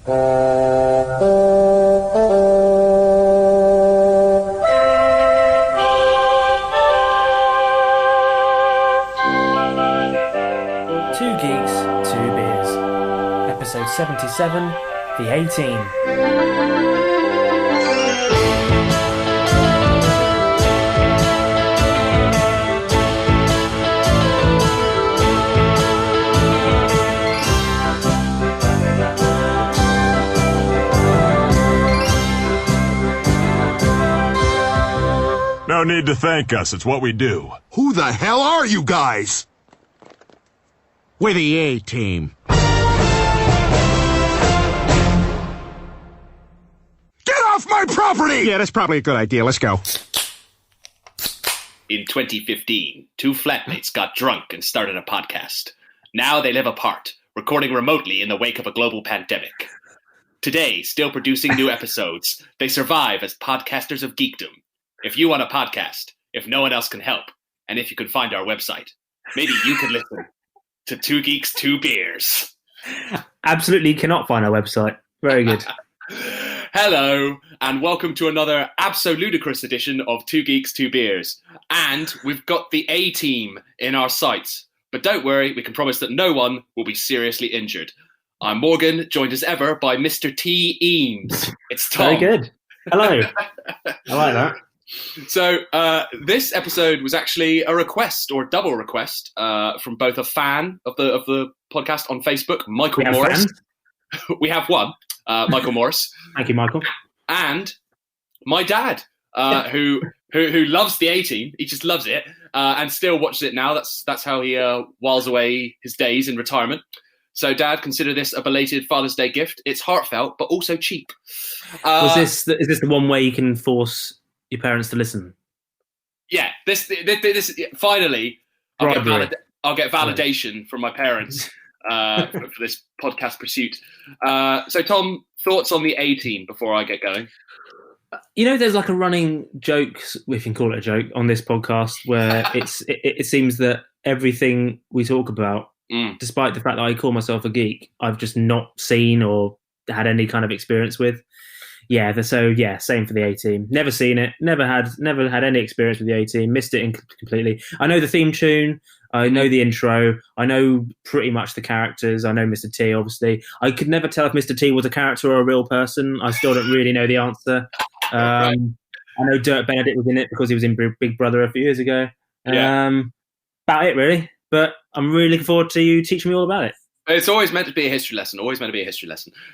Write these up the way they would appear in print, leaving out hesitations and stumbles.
Two Geeks, Two Beers. Episode 77, The A-Team. No need to thank us, it's what we do. Who the hell are you guys? We're the A-Team. Get off my property! Yeah, that's probably a good idea. Let's go. In 2015, two flatmates got drunk and started a podcast. Now they live apart, recording remotely in the wake of a global pandemic. Today, still producing new episodes, they survive as podcasters of geekdom. If you want a podcast, if no one else can help, and if you can find our website, maybe you can listen to Two Geeks, Two Beers. Absolutely cannot find our website. Very good. Hello, and welcome to another abso-ludicrous edition of Two Geeks, Two Beers. And we've got the A-Team in our sights. But don't worry, we can promise that no one will be seriously injured. I'm Morgan, joined as ever by Mr. T. Eames. It's Tom. Very good. Hello. I like that. So this episode was actually a request, or double request, from both a fan of the podcast on Facebook, Michael Morris. We have one, Michael Morris. Thank you, Michael. And my dad, who loves the A-Team. He just loves it, and still watches it now. That's how he whiles away his days in retirement. So, Dad, consider this a belated Father's Day gift. It's heartfelt, but also cheap. Is this the one way you can force your parents to listen? Yeah, this finally, I'll get validation from my parents for this podcast pursuit. So, Tom, thoughts on the A-Team before I get going? You know, there's like a running joke, if you can call it a joke, on this podcast where it seems that everything we talk about, despite the fact that I call myself a geek, I've just not seen or had any kind of experience with. Yeah, same for the A-Team. Never seen it. Never had any experience with the A-Team. Missed it completely. I know the theme tune. I know the intro. I know pretty much the characters. I know Mr. T, obviously. I could never tell if Mr. T was a character or a real person. I still don't really know the answer. I know Dirk Benedict was in it because he was in Big Brother a few years ago. About it, really. But I'm really looking forward to you teaching me all about it. It's always meant to be a history lesson.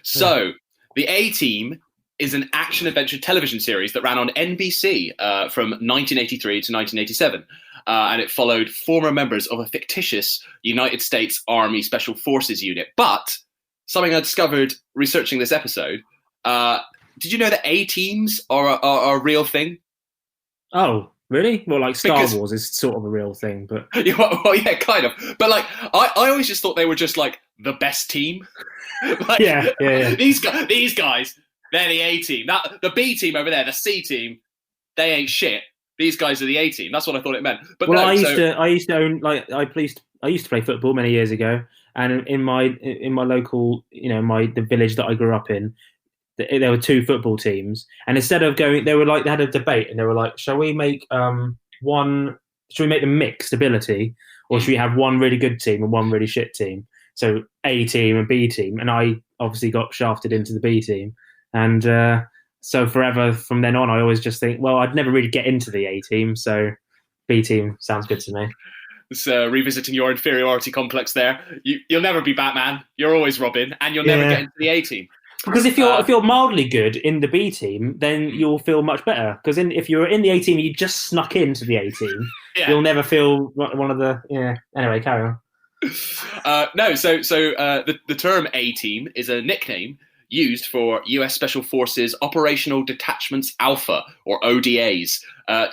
So, the A-Team is an action-adventure television series that ran on NBC from 1983 to 1987. And it followed former members of a fictitious United States Army Special Forces unit. But something I discovered researching this episode, did you know that A-Teams are a real thing? Oh, really? Well, like Star Wars is sort of a real thing, but... Well, yeah, kind of. But like, I always just thought they were just like the best team. Like, yeah. These guys, they're the A-Team. The B team over there, the C team, they ain't shit. These guys are the A-Team. That's what I thought it meant. But well, no, I used to own, like, I used to play football many years ago, and in my local, the village that I grew up in, there were two football teams, and instead of going, they had a debate, and they were like, shall we make them mixed ability, or should we have one really good team and one really shit team? So A team and B team, and I obviously got shafted into the B team, and so forever from then on, I always just think, well, I'd never really get into the A team, so B team sounds good to me. It's revisiting your inferiority complex there. You'll never be Batman. You're always Robin, and you'll never get into the A team. Because if you're mildly good in the B team, then you'll feel much better. Because if you're in the A team, you just snuck into the A team. You'll never feel one of the Anyway, carry on. The term A team is a nickname used for U.S. Special Forces Operational Detachments Alpha, or ODAs,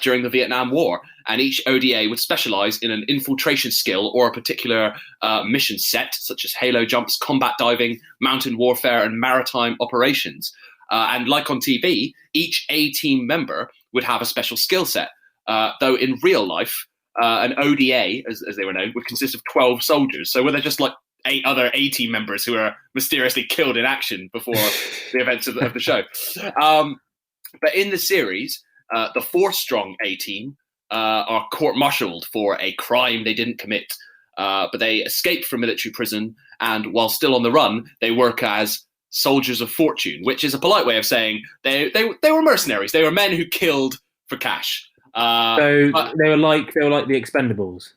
during the Vietnam War. And each ODA would specialize in an infiltration skill or a particular mission set, such as halo jumps, combat diving, mountain warfare, and maritime operations. And like on TV, each A-team member would have a special skill set, though in real life, an ODA, as they were known, would consist of 12 soldiers. So were there just like 8 other A-Team members who are mysteriously killed in action before the events of the show. But in the series, the 4-strong A-Team are court-martialed for a crime they didn't commit. But they escape from military prison, and while still on the run, they work as soldiers of fortune, which is a polite way of saying they were mercenaries. They were men who killed for cash. They were like the Expendables.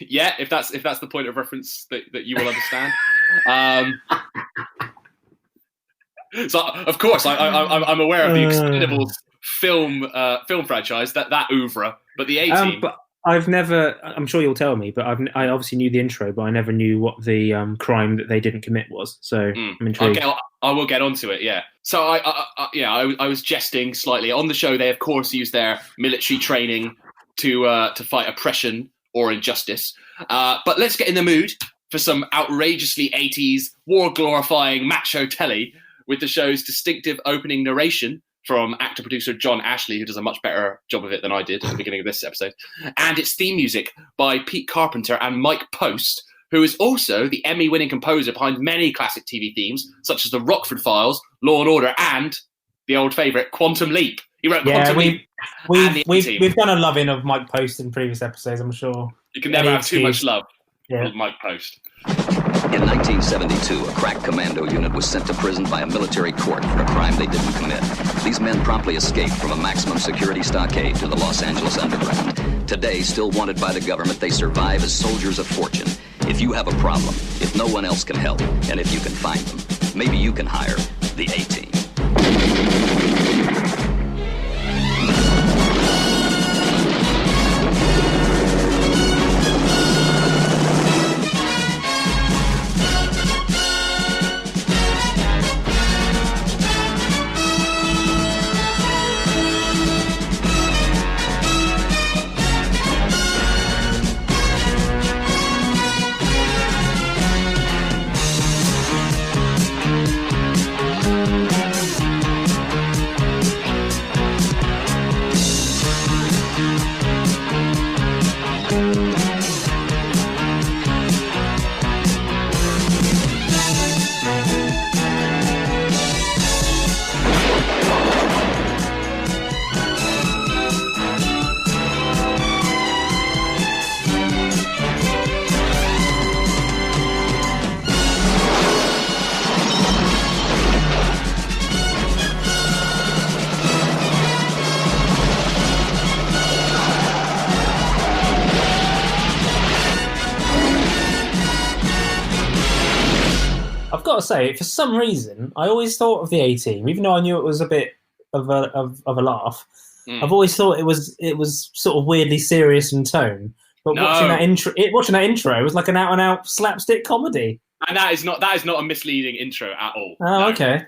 Yeah, if that's the point of reference that you will understand. So of course I'm aware of the Expendables film franchise, that oeuvre, but the A-Team. But I've never. I'm sure you'll tell me, but I obviously knew the intro, but I never knew what the crime that they didn't commit was. So I'm intrigued. I will get onto it. Yeah. So I was jesting slightly. On the show, they of course use their military training to fight oppression or injustice. But let's get in the mood for some outrageously 80s war-glorifying macho telly with the show's distinctive opening narration from actor-producer John Ashley, who does a much better job of it than I did at the beginning of this episode, and its theme music by Pete Carpenter and Mike Post, who is also the Emmy-winning composer behind many classic TV themes, such as The Rockford Files, Law and Order, and the old favourite, Quantum Leap. He wrote Quantum Leap. We've done a loving of Mike Post in previous episodes, I'm sure. You can never have too much love with Mike Post. In 1972, a crack commando unit was sent to prison by a military court for a crime they didn't commit. These men promptly escaped from a maximum security stockade to the Los Angeles underground. Today, still wanted by the government, they survive as soldiers of fortune. If you have a problem, if no one else can help, and if you can find them, maybe you can hire the A-Team. I've got to say, for some reason, I always thought of the A-Team, even though I knew it was a bit of a laugh. I've always thought it was sort of weirdly serious in tone. But watching that intro, it was like an out-and-out slapstick comedy. And that is not a misleading intro at all. Oh, no. Okay.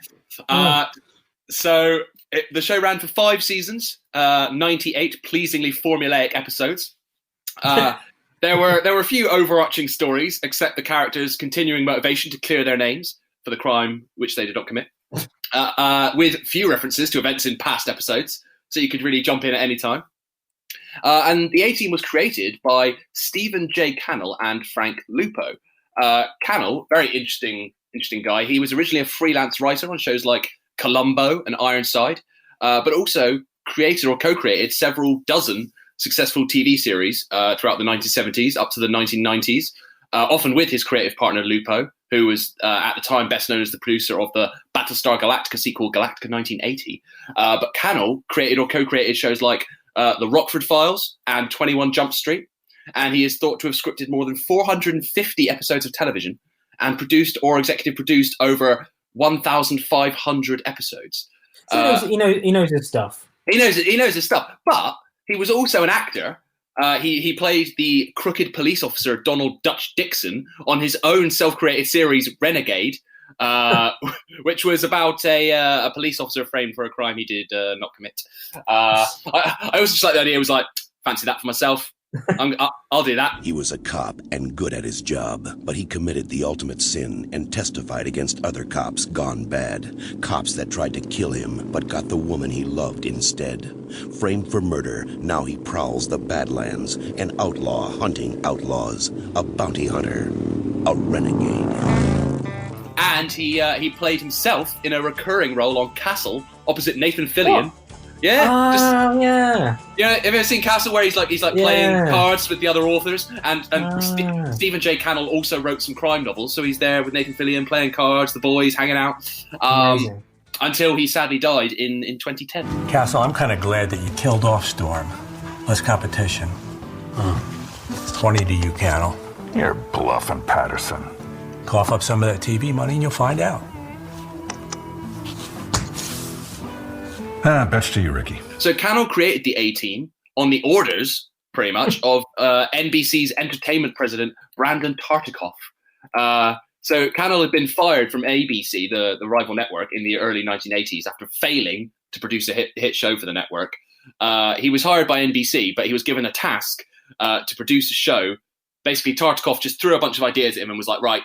So the show ran for 5 seasons, 98 pleasingly formulaic episodes. There were a few overarching stories, except the characters' continuing motivation to clear their names for the crime which they did not commit, with few references to events in past episodes, so you could really jump in at any time. And the A-Team was created by Stephen J. Cannell and Frank Lupo. Cannell, very interesting guy. He was originally a freelance writer on shows like Columbo and Ironside, but also created or co-created several dozen successful TV series throughout the 1970s up to the 1990s, often with his creative partner Lupo, who was at the time best known as the producer of the Battlestar Galactica sequel Galactica 1980. But Cannell created or co-created shows like The Rockford Files and 21 Jump Street, and he is thought to have scripted more than 450 episodes of television and produced or executive produced over 1,500 episodes. So he knows his stuff. He knows his stuff, but he was also an actor. He played the crooked police officer Donald Dutch Dixon on his own self-created series Renegade, which was about a police officer framed for a crime he did not commit. I also just like the idea. It was like, fancy that for myself. I'll do that. He was a cop and good at his job, but he committed the ultimate sin and testified against other cops gone bad. Cops that tried to kill him, but got the woman he loved instead. Framed for murder, now he prowls the Badlands, an outlaw hunting outlaws, a bounty hunter. a renegade. And he played himself in a recurring role on Castle opposite Nathan Fillion. What? Yeah. Yeah. Yeah, have you ever seen Castle where he's playing cards with the other authors? And Stephen J. Cannell also wrote some crime novels, so he's there with Nathan Fillion playing cards, the boys hanging out. Until he sadly died in 2010. Castle, I'm kind of glad that you killed off Storm. Less competition. 20 to you, Cannell. You're bluffing, Patterson. Cough up some of that TV money and you'll find out. Bets to you, Ricky. So Cannell created the A-Team on the orders, pretty much, of NBC's entertainment president, Brandon Tartikoff. So Cannell had been fired from ABC, the rival network, in the early 1980s after failing to produce a hit show for the network. He was hired by NBC, but he was given a task to produce a show. Basically, Tartikoff just threw a bunch of ideas at him and was like, right,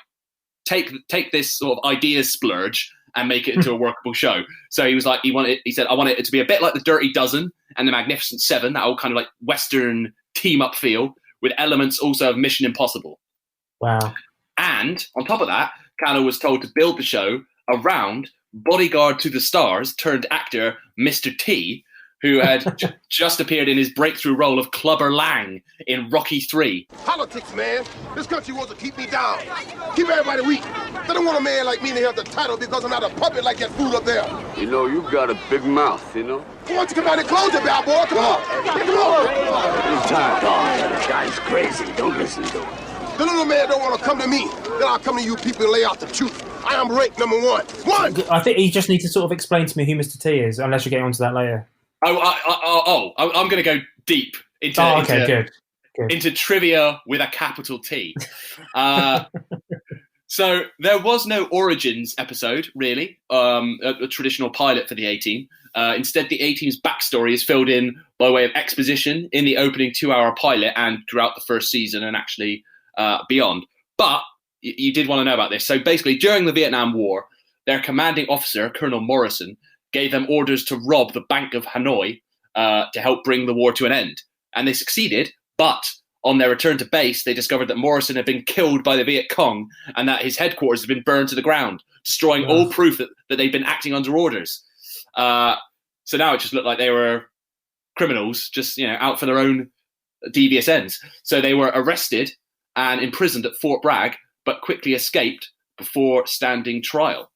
take this sort of idea splurge and make it into a workable show. So he said, I want it to be a bit like the Dirty Dozen and the Magnificent Seven, that old kind of like Western team-up feel, with elements also of Mission Impossible. Wow. And on top of that, Cannell was told to build the show around bodyguard to the stars turned actor Mr. T, who had just appeared in his breakthrough role of Clubber Lang in Rocky III. Politics, man. This country wants to keep me down. Keep everybody weak. They don't want a man like me to have the title because I'm not a puppet like that fool up there. You know, you've got a big mouth, you know? Why don't you come out and close it, bad boy? Come on. Come on. He's tired. Oh, the guy's crazy. Don't listen to him. The little man don't want to come to me. Then I'll come to you people and lay out the truth. I am rank number one. I think you just need to sort of explain to me who Mr. T is, unless you're getting onto that later. I'm going to go deep into trivia with a capital T. So there was no Origins episode, really, a traditional pilot for the A-Team. Instead, the A-Team's backstory is filled in by way of exposition in the opening 2-hour pilot and throughout the first season and actually beyond. But you did want to know about this. So basically, during the Vietnam War, their commanding officer, Colonel Morrison, gave them orders to rob the Bank of Hanoi to help bring the war to an end. And they succeeded, but on their return to base, they discovered that Morrison had been killed by the Viet Cong and that his headquarters had been burned to the ground, destroying all proof that they'd been acting under orders. So now it just looked like they were criminals, just out for their own devious ends. So they were arrested and imprisoned at Fort Bragg, but quickly escaped before standing trial.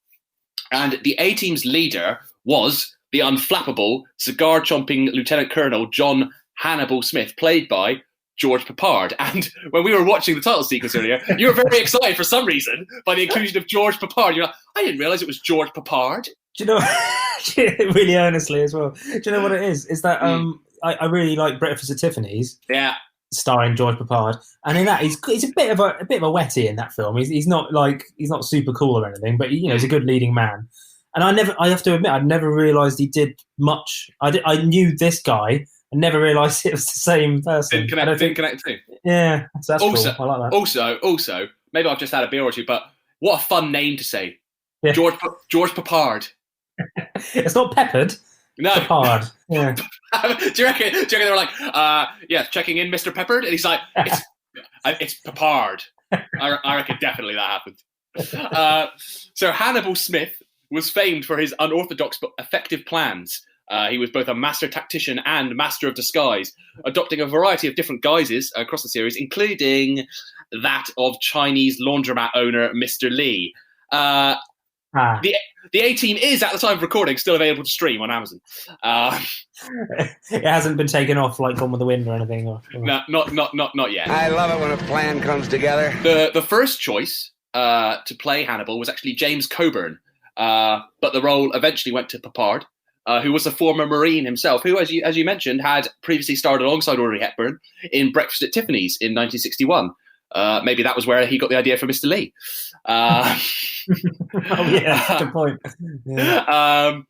And the A-Team's leader was the unflappable, cigar-chomping Lieutenant Colonel John Hannibal Smith, played by George Peppard. And when we were watching the title sequence earlier, you were very excited for some reason by the inclusion of George Peppard. You're like, I didn't realise it was George Peppard. Do you know, really earnestly as well, do you know what it is? Is that I really like Breakfast at Tiffany's. Yeah. Starring George Peppard, and in that he's a bit of a wetty in that film. He's not super cool or anything, but he's a good leading man. And I have to admit, I'd never realised he did much. I knew this guy, and never realised it was the same person. Didn't connect too. Yeah, so that's also, cool. I like that. Also, maybe I've just had a beer or two, but what a fun name to say, yeah. George Peppard. It's not peppered. No. Peppard. Yeah. Do you reckon they were like, checking in, Mr. Peppard? And he's like, it's Peppard. I reckon definitely that happened. So Hannibal Smith was famed for his unorthodox but effective plans. He was both a master tactician and master of disguise, adopting a variety of different guises across the series, including that of Chinese laundromat owner Mr. Lee. The A-Team is, at the time of recording, still available to stream on Amazon. It hasn't been taken off like Gone with the Wind or anything. No, not yet. I love it when a plan comes together. The first choice to play Hannibal was actually James Coburn, but the role eventually went to Peppard, who was a former Marine himself, who, as you mentioned, had previously starred alongside Audrey Hepburn in Breakfast at Tiffany's in 1961. Maybe that was where he got the idea for Mr. Lee. Oh yeah, good point. Yeah.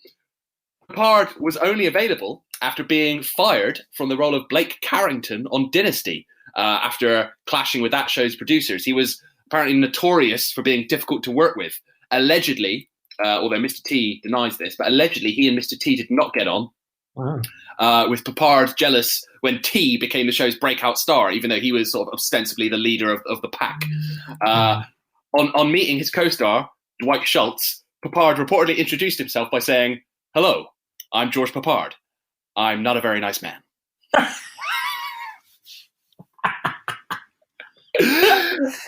Peppard was only available after being fired from the role of Blake Carrington on Dynasty after clashing with that show's producers. He was apparently notorious for being difficult to work with. Allegedly, although Mr. T denies this, but allegedly he and Mr. T did not get on. Wow. With Peppard jealous when T became the show's breakout star, even though he was sort of ostensibly the leader of the pack. On meeting his co-star, Dwight Schultz, Papard reportedly introduced himself by saying, "Hello, I'm George Papard. I'm not a very nice man."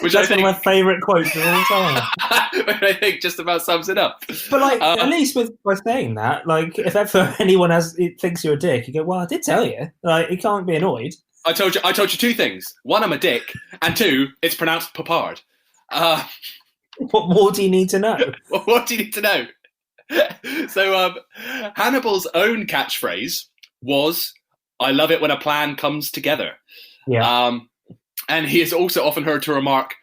Which that's one of my favourite quotes of all time. I think just about sums it up. But like, at least by saying that, like, if ever anyone thinks you're a dick, you go, "Well, I did tell you." Like, you can't be annoyed. I told you 2 things. 1, I'm a dick, and 2, it's pronounced Papard. What more do you need to know? What do you need to know? So Hannibal's own catchphrase was, "I love it when a plan comes together." Yeah. And he is also often heard to remark,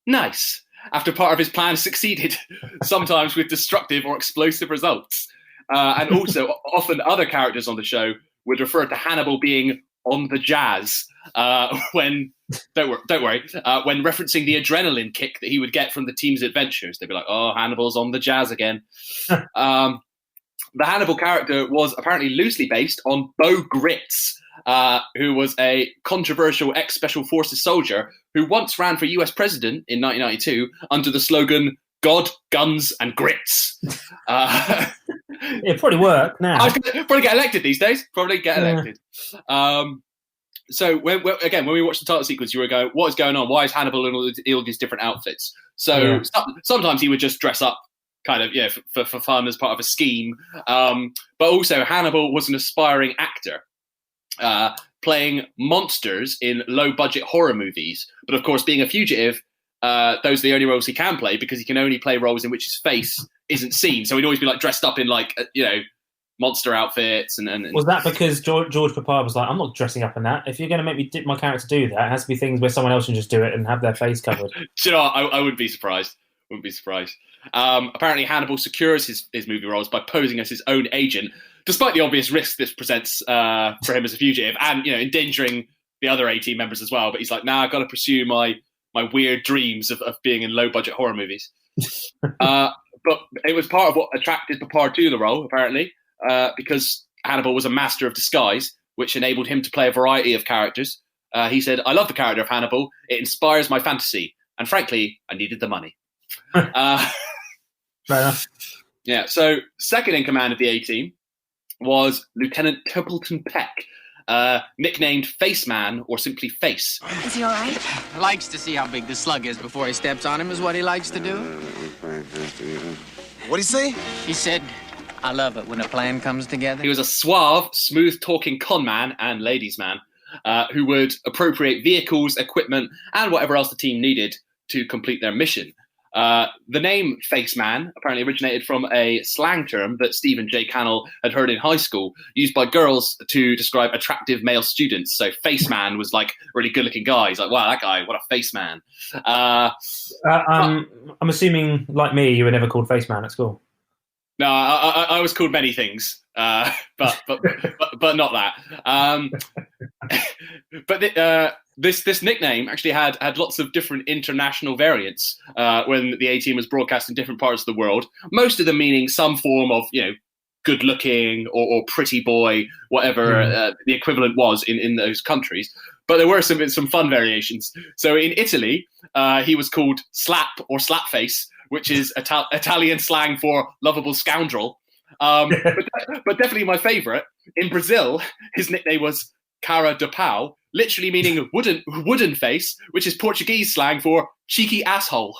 "Nice," after part of his plan succeeded, sometimes with destructive or explosive results. And also, often other characters on the show would refer to Hannibal being on the jazz when, don't worry, when referencing the adrenaline kick that he would get from the team's adventures. They'd be like, "Oh, Hannibal's on the jazz again." The Hannibal character was apparently loosely based on Beau Gritz, who was a controversial ex-Special Forces soldier who once ran for US president in 1992 under the slogan, "God, Guns, and Grits." It'd probably work now. I was gonna probably get elected these days. Probably get elected. So when we watched the title sequence, you were going, "What is going on? Why is Hannibal in all these different outfits?" So sometimes he would just dress up, kind of, for fun as part of a scheme. But also, Hannibal was an aspiring actor, playing monsters in low-budget horror movies. But of course, being a fugitive, those are the only roles he can play because he can only play roles in which his face isn't seen. So he'd always be like dressed up in like monster outfits. And was that because George Papard was like, "I'm not dressing up in that. If you're going to make me my character do that, it has to be things where someone else can just do it and have their face covered." You know, I wouldn't be surprised. Apparently, Hannibal secures his movie roles by posing as his own agent, despite the obvious risk this presents for him as a fugitive, and endangering the other A-Team members as well. But he's like, "Nah, I've got to pursue my weird dreams of being in low-budget horror movies." But it was part of what attracted Papard to the role, apparently, because Hannibal was a master of disguise, which enabled him to play a variety of characters. He said, "I love the character of Hannibal. It inspires my fantasy. And frankly, I needed the money." Fair enough. Yeah, so second in command of the A-Team was Lieutenant Templeton Peck, nicknamed Face Man or simply Face. Is he all right? Likes to see how big the slug is before he steps on him is what he likes to do. What'd he say? He said, "I love it when a plan comes together." He was a suave, smooth-talking con man and ladies' man who would appropriate vehicles, equipment, and whatever else the team needed to complete their mission. The name Face Man apparently originated from a slang term that Stephen J. Cannell had heard in high school, used by girls to describe attractive male students. So Face Man was like really good-looking guy. He's like, "Wow, that guy, what a face man." I'm assuming, like me, you were never called Face Man at school. No, I was called many things, but not that. This nickname actually had lots of different international variants when the A-Team was broadcast in different parts of the world. Most of them meaning some form of good looking or pretty boy, whatever the equivalent was in those countries. But there were some fun variations. So in Italy, he was called Slap or Slapface, which is Italian slang for lovable scoundrel. But definitely my favorite. In Brazil, his nickname was Cara de Pau, literally meaning wooden face, which is Portuguese slang for cheeky asshole.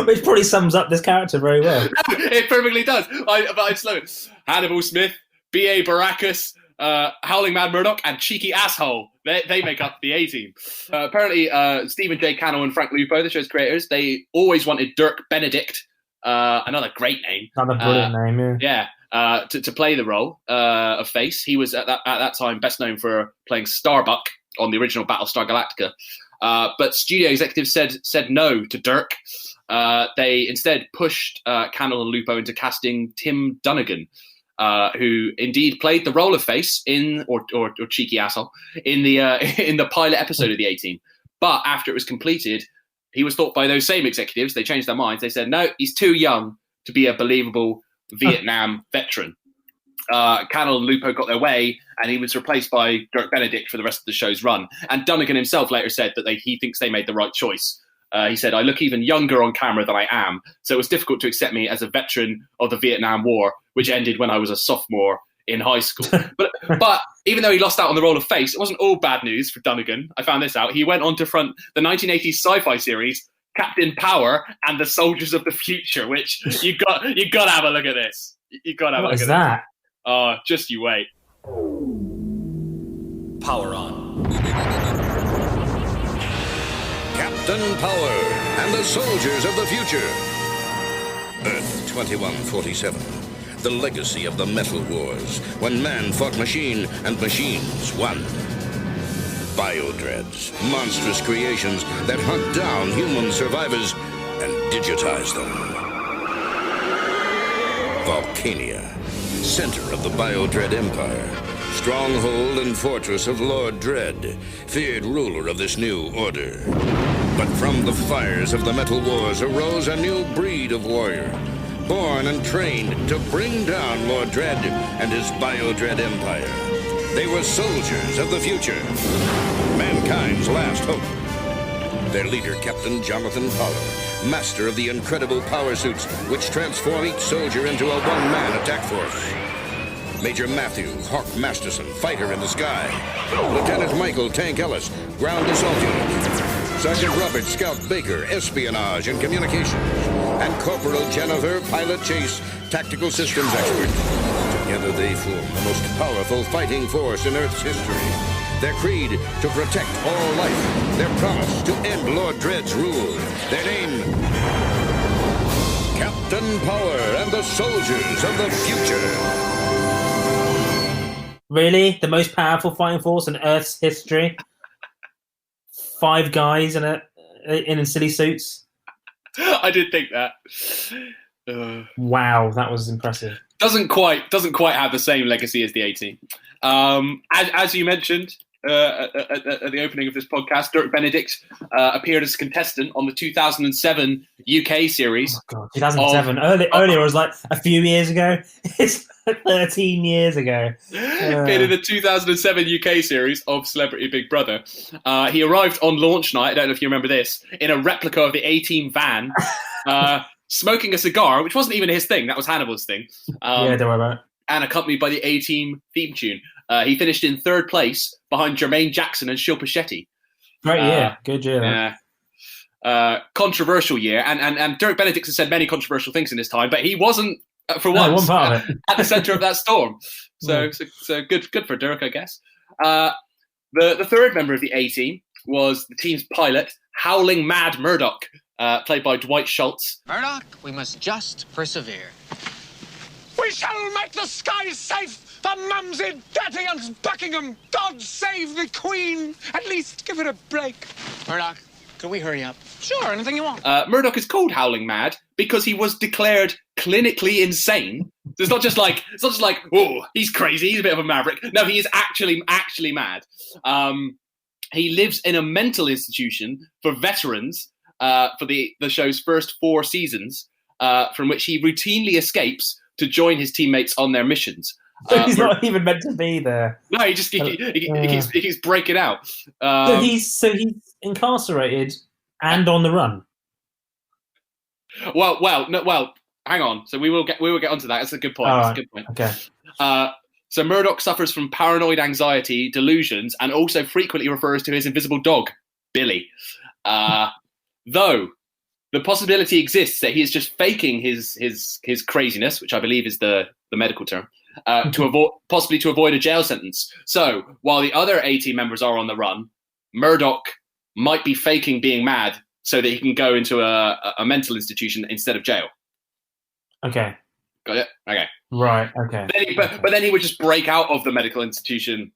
Which probably sums up this character very well. It perfectly does. But I just love it. Hannibal Smith, B.A. Baracus, Howling Mad Murdoch, and Cheeky Asshole. They make up the A-Team. Apparently, Stephen J. Cannell and Frank Lupo, the show's creators, they always wanted Dirk Benedict, another great name. Another brilliant name, yeah. To play the role of Face. He was at that time best known for playing Starbuck on the original Battlestar Galactica. But studio executives said no to Dirk. They instead pushed Cannell and Lupo into casting Tim Dunnigan, who indeed played the role of Face or cheeky asshole in the pilot episode of the A-Team. But after it was completed, he was thought by those same executives, they changed their minds. They said, no, he's too young to be a believable Vietnam veteran. Cannell and Lupo got their way, and he was replaced by Dirk Benedict for the rest of the show's run. And Dunnigan himself later said that he thinks they made the right choice. He said, "I look even younger on camera than I am, so it was difficult to accept me as a veteran of the Vietnam War, which ended when I was a sophomore in high school." But even though he lost out on the role of Face, it wasn't all bad news for Dunnigan. I found this out. He went on to front the 1980s sci-fi series Captain Power and the Soldiers of the Future, which you got to have a look at this. You got to have a look at that? Oh, just you wait. Power on. Captain Power and the Soldiers of the Future. Earth 2147. The legacy of the Metal Wars, when man fought machine and machines won. Biodreads, monstrous creations that hunt down human survivors and digitize them. Volcania, center of the Biodread Empire, stronghold and fortress of Lord Dread, feared ruler of this new order. But from the fires of the Metal Wars arose a new breed of warrior, born and trained to bring down Lord Dread and his Biodread Empire. They were soldiers of the future, mankind's last hope. Their leader, Captain Jonathan Pollard, master of the incredible power suits which transform each soldier into a one-man attack force. Major Matthew Hawk Masterson, fighter in the sky. Lieutenant Michael Tank Ellis, ground assault unit. Sergeant Robert Scout Baker, espionage and communications. And Corporal Jennifer Pilot Chase, tactical systems expert. Together they form the most powerful fighting force in Earth's history. Their creed, to protect all life. Their promise, to end Lord Dread's rule. Their name, Captain Power and the Soldiers of the Future. Really? The most powerful fighting force in Earth's history? 5 guys in silly suits? I did think that. Wow, that was impressive. Doesn't quite have the same legacy as the A-Team. As you mentioned at the opening of this podcast, Dirk Benedict appeared as a contestant on the 2007 UK series. Oh God, 2007. Earlier was like a few years ago. It's 13 years ago. Appeared in the 2007 UK series of Celebrity Big Brother. He arrived on launch night, I don't know if you remember this, in a replica of the A-Team van, smoking a cigar, which wasn't even his thing. That was Hannibal's thing. Yeah, don't worry about it. And accompanied by the A-Team theme tune. He finished in 3rd place behind Jermaine Jackson and Shilpa Shetty. Great year. Good year. Controversial year. And Dirk Benedict has said many controversial things in his time, but he wasn't, for once, at the centre of that storm. So good for Dirk, I guess. The third member of the A-Team was the team's pilot, Howling Mad Murdoch, played by Dwight Schultz. Murdoch, we must just persevere. We shall make the skies safe for Mumsy, Daddy and Buckingham. God save the Queen. At least give it a break. Murdoch, could we hurry up? Sure, anything you want. Murdoch is called Howling Mad because he was declared clinically insane. So it's not just like, oh, he's crazy, he's a bit of a maverick. No, he is actually mad. He lives in a mental institution for veterans for the show's first 4 seasons, from which he routinely escapes to join his teammates on their missions. He's not even meant to be there. No, he keeps breaking out. So he's incarcerated and on the run. Well, hang on. So we will get onto that. That's a good point. That's a good point. Okay. So Murdoch suffers from paranoid anxiety, delusions, and also frequently refers to his invisible dog, Billy. Though the possibility exists that he is just faking his craziness, which I believe is the medical term, to avoid a jail sentence. So while the other A-Team members are on the run, Murdoch might be faking being mad so that he can go into a mental institution instead of jail. Okay. Got it? Okay. Right, okay. But then he would just break out of the medical institution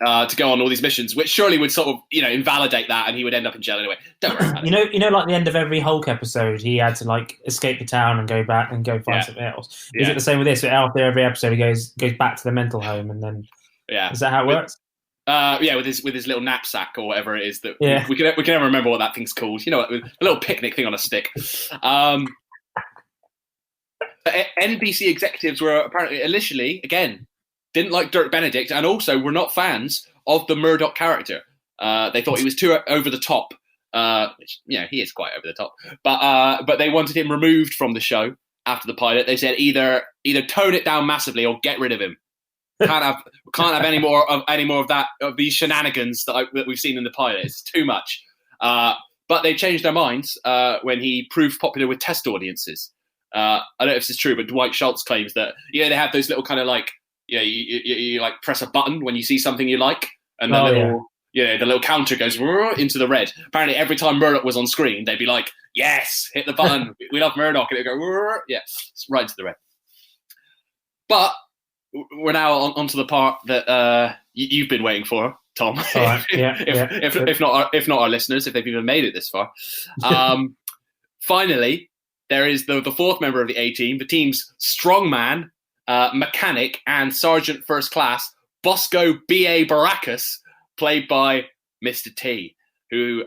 to go on all these missions, which surely would sort of, invalidate that, and he would end up in jail anyway. Don't worry about it. You know, like the end of every Hulk episode, he had to like escape the town and go back and go find something else. Is it the same with this? After every episode, he goes back to the mental home, and then is that how it works? With his little knapsack or whatever it is that we can never remember what that thing's called. You know, a little picnic thing on a stick. NBC executives were apparently initially, again, didn't like Dirk Benedict and also were not fans of the Murdoch character. They thought he was too over the top, which, he is quite over the top. But they wanted him removed from the show after the pilot. They said either tone it down massively or get rid of him. Can't have any more of these shenanigans that we've seen in the pilot. It's too much. But they changed their minds when he proved popular with test audiences. I don't know if this is true, but Dwight Schultz claims that they have those little kind of like you like press a button when you see something you like, and the little counter goes into the red. Apparently, every time Murdoch was on screen, they'd be like, "Yes, hit the button. We love Murdoch," and it'd go right into the red. But we're now onto the part that you've been waiting for, Tom. Right. If not our listeners, if they've even made it this far. Finally, there is the fourth member of the A-Team, the team's strongman, mechanic, and Sergeant First Class, Bosco B.A. Baracus, played by Mr. T, who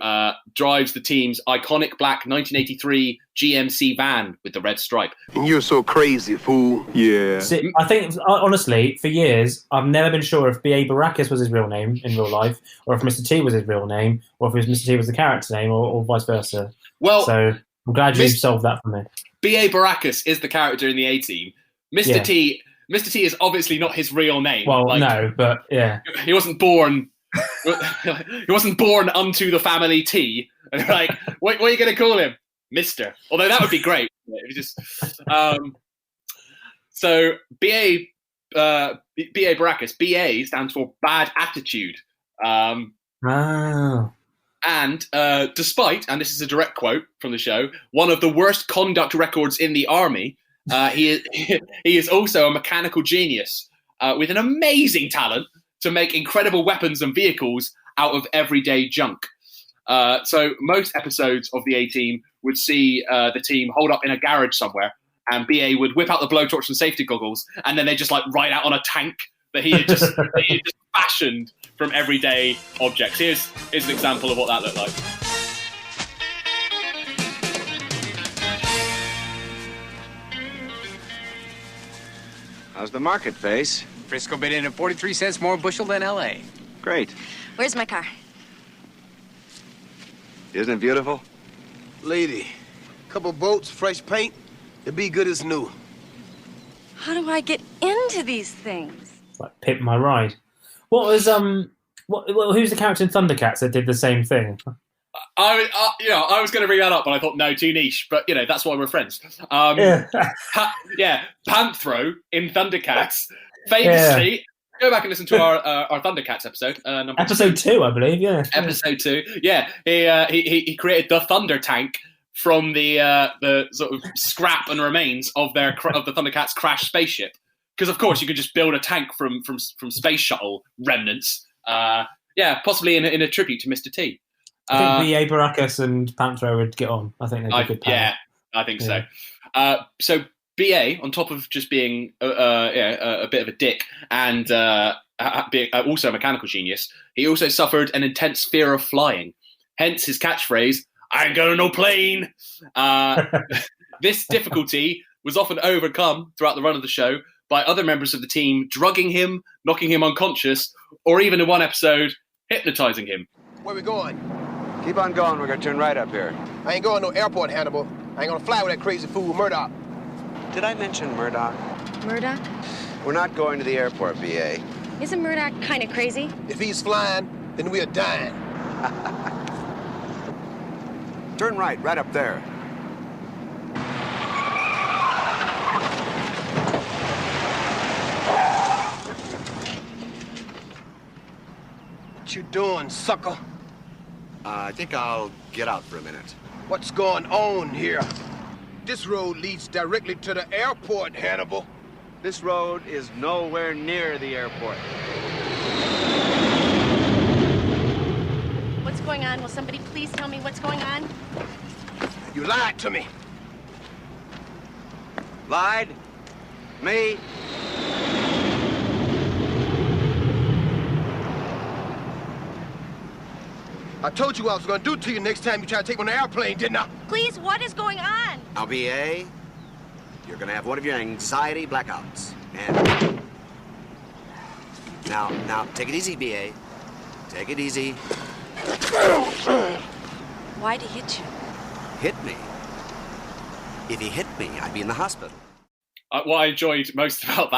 drives the team's iconic black 1983 GMC van with the red stripe. You're so crazy, fool. Yeah. See, I think, honestly, for years, I've never been sure if B.A. Baracus was his real name in real life, or if Mr. T was his real name, or if Mr. T was the character name, or vice versa. Well, so I'm glad you've solved that for me. B.A. Baracus is the character in the A-Team. Mr. T is obviously not his real name. Well, no, but yeah. He wasn't born... he wasn't born unto the family T. And they're like, what are you going to call him? Mr. Although that would be great. It was just, so B.A. Baracus, B.A. stands for bad attitude. And despite, and this is a direct quote from the show, one of the worst conduct records in the army, he is also a mechanical genius with an amazing talent to make incredible weapons and vehicles out of everyday junk. So most episodes of the A-Team would see the team hold up in a garage somewhere, and BA would whip out the blowtorch and safety goggles, and then they just like ride out on a tank that he had just fashioned from everyday objects. Here's an example of what that looked like. How's the market, Face? Frisco bid in at 43 cents more a bushel than L.A. Great. Where's my car? Isn't it beautiful? Lady, couple boats, fresh paint, it'd be good as new. How do I get into these things? Like Pimp My Ride. What was who's the character in Thundercats that did the same thing? I was going to bring that up, but I thought no, too niche. But that's why we're friends. Panthro in Thundercats, famously. Yeah. Go back and listen to our Thundercats episode. Episode 2, I believe. Yeah. Episode 2. Yeah. He created the Thunder Tank from the sort of scrap and remains of the Thundercats crashed spaceship. Because of course you could just build a tank from space shuttle remnants. Possibly in a tribute to Mr. T. I think B.A. Baracus and Panthro would get on. I think they'd be a good pair. Yeah, I think so. So B.A., on top of just being a bit of a dick and being also a mechanical genius, he also suffered an intense fear of flying. Hence his catchphrase, "I ain't going no plane." This difficulty was often overcome throughout the run of the show by other members of the team drugging him, knocking him unconscious, or even in one episode, hypnotizing him. Where we going? Keep on going. We're going to turn right up here. I ain't going to no airport, Hannibal. I ain't going to fly with that crazy fool Murdoch. Did I mention Murdoch? Murdoch? We're not going to the airport, B.A. Isn't Murdoch kind of crazy? If he's flying, then we're dying. Turn right up there. What you doing, sucker? I think I'll get out for a minute. What's going on here? This road leads directly to the airport, Hannibal. This road is nowhere near the airport. What's going on? Will somebody please tell me what's going on? You lied to me. Lied? Me? I told you what I was going to do to you next time you try to take me on an airplane, didn't I? Please, what is going on? Now, B.A., you're going to have one of your anxiety blackouts. And now, take it easy, B.A. Take it easy. Why'd he hit you? Hit me? If he hit me, I'd be in the hospital. What I enjoyed most about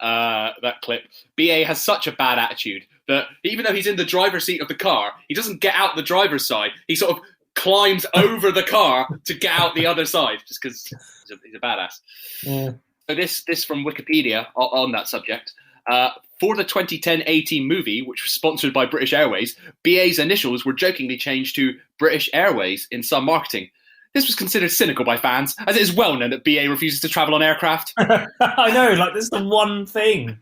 that clip, B.A. has such a bad attitude that even though he's in the driver's seat of the car, he doesn't get out the driver's side. He sort of climbs over the car to get out the other side, just because he's a badass. Yeah. So this from Wikipedia on that subject. For the 2010 A-Team movie, which was sponsored by British Airways, BA's initials were jokingly changed to British Airways in some marketing. This was considered cynical by fans, as it is well known that BA refuses to travel on aircraft. I know, like, this is the one thing.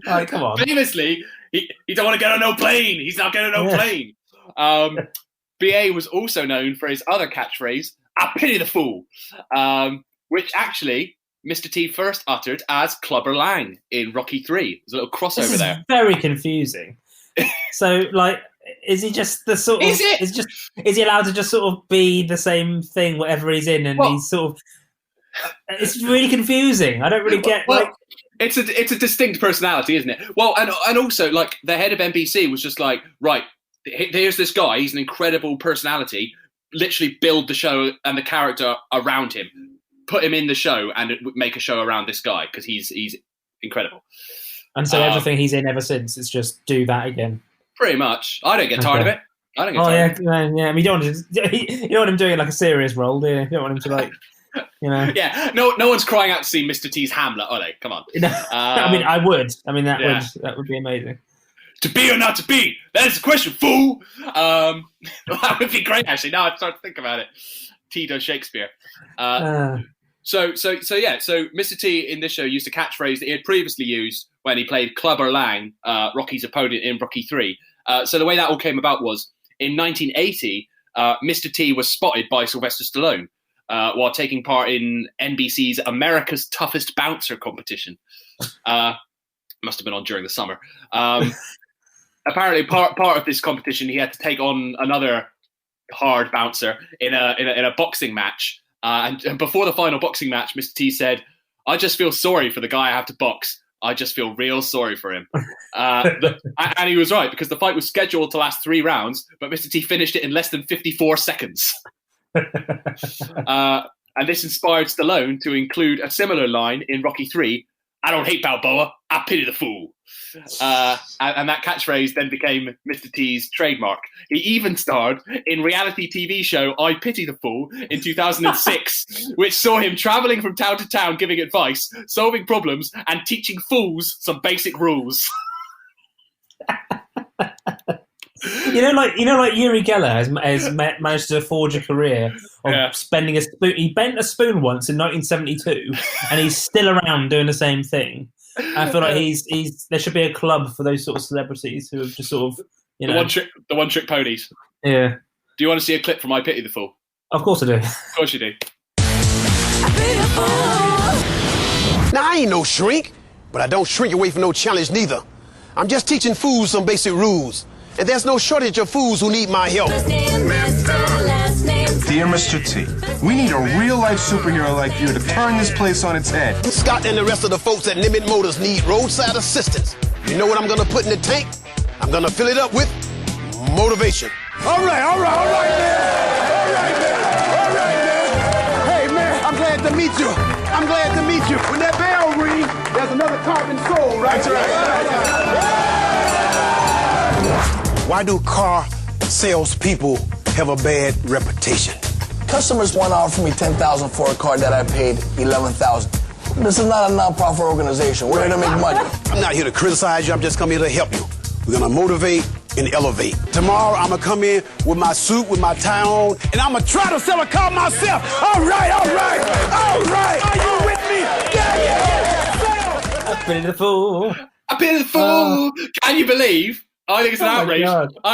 Like, come on. Famously, he don't want to get on no plane. He's not getting on no plane. BA was also known for his other catchphrase, "I pity the fool," which actually Mr. T first uttered as Clubber Lang in Rocky 3. There's a little crossover there. Very confusing. So, like, is he just the sort of? Is he allowed to just sort of be the same thing whatever he's in, and he's sort of? It's really confusing. I don't really get. It's a distinct personality, isn't it? Well, and also, like, the head of NBC was just like, right, here's this guy. He's an incredible personality. Literally build the show and the character around him. Put him in the show and make a show around this guy because he's incredible. And so everything he's in ever since is just do that again. Pretty much. I don't get tired of it. I don't get tired. Yeah. I mean, you don't want him doing like a serious role, do you? You don't want him to like, you know. Yeah. No one's crying out to see Mr. T's Hamlet, are they? Come on. I mean, I would. I mean, that would be amazing. To be or not to be? That is the question, fool. That would be great, actually. Now I start to think about it. T does Shakespeare. So Mr. T in this show used a catchphrase that he had previously used when he played Clubber Lang, Rocky's opponent in Rocky 3. So the way that all came about was in 1980, Mr. T was spotted by Sylvester Stallone while taking part in NBC's America's Toughest Bouncer competition. Must have been on during the summer. Apparently, part of this competition, he had to take on another hard bouncer in a boxing match. And before the final boxing match, Mr. T said, "I just feel sorry for the guy I have to box. I just feel real sorry for him." And he was right, because the fight was scheduled to last 3 rounds, but Mr. T finished it in less than 54 seconds. And this inspired Stallone to include a similar line in Rocky 3, "I don't hate Balboa, I pity the fool." And that catchphrase then became Mr. T's trademark. He even starred in reality TV show I Pity the Fool in 2006, which saw him traveling from town to town giving advice, solving problems, and teaching fools some basic rules. You know, like Uri Geller has managed to forge a career of spending a spoon. He bent a spoon once in 1972, and he's still around doing the same thing. I feel like there should be a club for those sort of celebrities who have just sort of, you know, the one trick ponies. Yeah. Do you want to see a clip from I Pity the Fool? Of course I do. Of course you do. Now, I ain't no shrink, but I don't shrink away from no challenge neither. I'm just teaching fools some basic rules. And there's no shortage of fools who need my help. Dear Mr. T, we need a real-life superhero like you to turn this place on its head. Scott and the rest of the folks at Nimitz Motors need roadside assistance. You know what I'm gonna put in the tank? I'm gonna fill it up with motivation. All right, man. Hey, man, I'm glad to meet you. When that bell rings, there's another carbon soul, right? That's right. Why do car salespeople have a bad reputation? Customers want to offer me $10,000 for a car that I paid $11,000. This is not a non-profit organization. We're here to make money. I'm not here to criticize you. I'm just coming here to help you. We're going to motivate and elevate. Tomorrow, I'm going to come in with my suit, with my tie on, and I'm going to try to sell a car myself. All right. Are you with me? Yeah. I pity the fool. Can you believe? I think it's an outrage.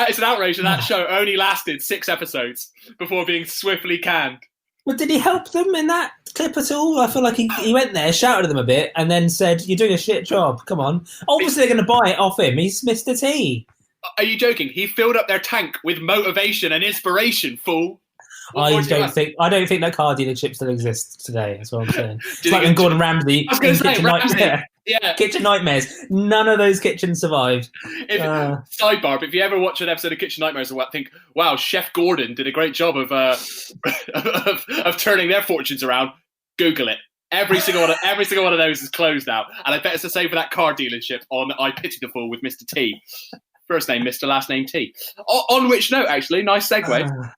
It's an outrage that that show only lasted 6 episodes before being swiftly canned. But did he help them in that clip at all? I feel like he went there, shouted at them a bit, and then said, "You're doing a shit job. Come on." Obviously, they're going to buy it off him. He's Mr. T. Are you joking? He filled up their tank with motivation and inspiration, fool. I don't think that car dealership still exists today. That's what I'm saying. It's like when Gordon Ramsay I was going to say, Ramsay. Kitchen Nightmares. None of those kitchens survived. Sidebar, but if you ever watch an episode of Kitchen Nightmares and think, wow, Chef Gordon did a great job of turning their fortunes around, Google it. Every single one of those is closed now. And I bet it's the same for that car dealership on I Pity the Fool with Mr. T. First name Mr. Last name T. On which note, actually, nice segue.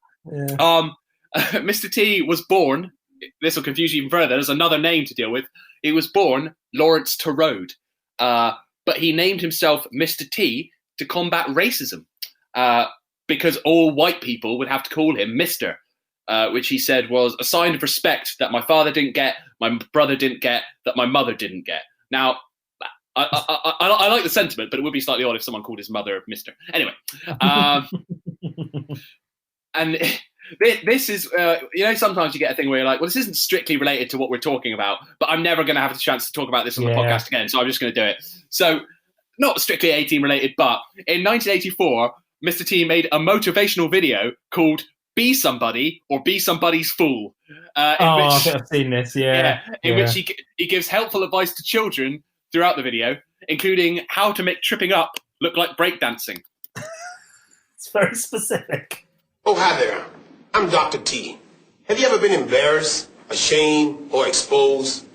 Mr. T was born, this will confuse you even further, there's another name to deal with. He was born Lawrence Terode, but he named himself Mr. T to combat racism because all white people would have to call him Mr., which he said was a sign of respect that my father didn't get, my brother didn't get, that my mother didn't get. Now, I like the sentiment, but it would be slightly odd if someone called his mother Mr. Anyway, and this is, sometimes you get a thing where you're like, well, this isn't strictly related to what we're talking about, but I'm never going to have the chance to talk about this on the podcast again, so I'm just going to do it. So, not strictly A-Team related, but in 1984, Mr. T made a motivational video called Be Somebody or Be Somebody's Fool. I've seen this, in which he gives helpful advice to children throughout the video, including how to make tripping up look like breakdancing. It's very specific. Oh, hi there. I'm Dr. T. Have you ever been embarrassed, ashamed, or exposed?